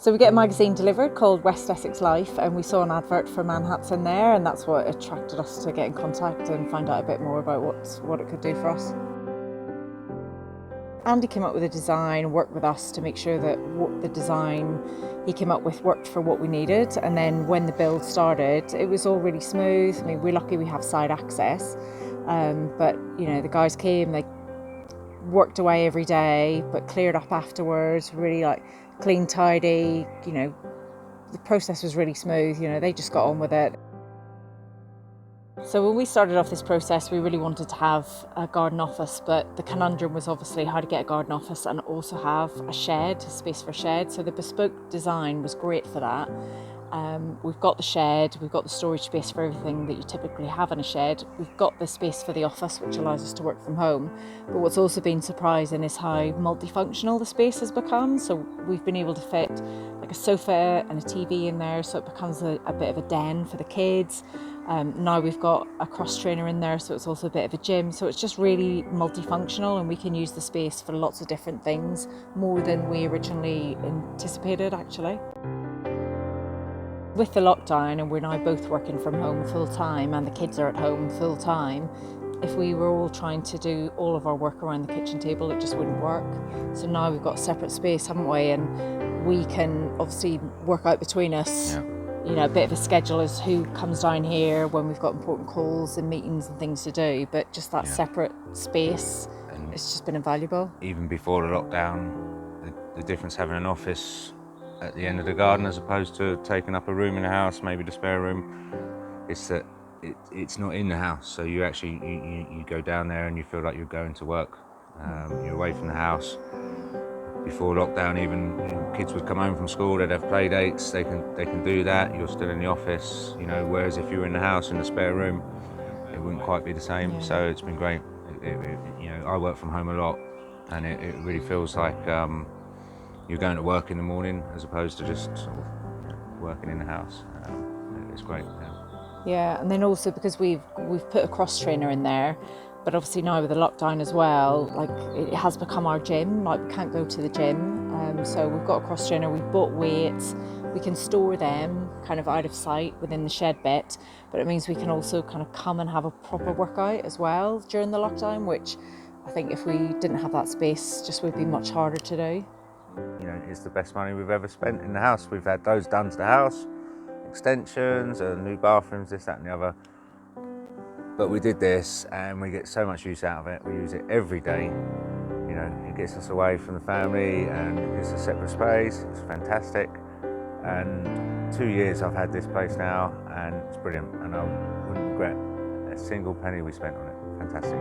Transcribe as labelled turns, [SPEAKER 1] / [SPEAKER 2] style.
[SPEAKER 1] So we get a magazine delivered called West Essex Life, and we saw an advert for Manhuts in there, and that's what attracted us to get in contact and find out a bit more about what it could do for us. Andy came up with a design, worked with us to make sure that what the design he came up with worked for what we needed, and then when the build started, it was all really smooth. I mean, we're lucky we have side access, but you know, the guys came, they worked away every day, but cleared up afterwards, really like clean, tidy, you know, the process was really smooth, you know, they just got on with it. So when we started off this process, we really wanted to have a garden office, but the conundrum was obviously how to get a garden office and also have a shed, a space for a shed. So the bespoke design was great for that. We've got the shed, we've got the storage space for everything that you typically have in a shed. We've got the space for the office, which allows us to work from home. But what's also been surprising is how multifunctional the space has become. So we've been able to fit like a sofa and a TV in there, so it becomes a bit of a den for the kids. Now we've got a cross trainer in there, so it's also a bit of a gym. So it's just really multifunctional, and we can use the space for lots of different things, more than we originally anticipated actually. With the lockdown, and we're now both working from home full time and the kids are at home full time, if we were all trying to do all of our work around the kitchen table, it just wouldn't work. So now we've got a separate space, haven't we? And we can obviously work out between us, you know, a bit of a schedule as who comes down here when we've got important calls and meetings and things to do, but just that separate space, it's just been invaluable.
[SPEAKER 2] Even before the lockdown, the difference having an office at the end of the garden as opposed to taking up a room in the house, maybe the spare room, it's that it's not in the house. So you actually you go down there and you feel like you're going to work. You're away from the house. Before lockdown, even kids would come home from school, they'd have play dates, they can do that. You're still in the office, you know. Whereas if you were in the house in the spare room, it wouldn't quite be the same. So it's been great. You know, I work from home a lot, and it really feels like you're going to work in the morning as opposed to just sort of working in the house. It's great.
[SPEAKER 1] Yeah, and then also because we've put a cross trainer in there, but obviously now with the lockdown as well, like it has become our gym. Like we can't go to the gym, so we've got a cross trainer. We've bought weights. We can store them kind of out of sight within the shed bit, but it means we can also kind of come and have a proper workout as well during the lockdown, which I think if we didn't have that space, just would be much harder to do.
[SPEAKER 2] You know, it's the best money we've ever spent in the house. We've had those done to the house, extensions and new bathrooms, this, that and the other. But we did this and we get so much use out of it. We use it every day. You know, it gets us away from the family and it gives us a separate space. It's fantastic. And 2 years I've had this place now and it's brilliant. And I wouldn't regret a single penny we spent on it. Fantastic.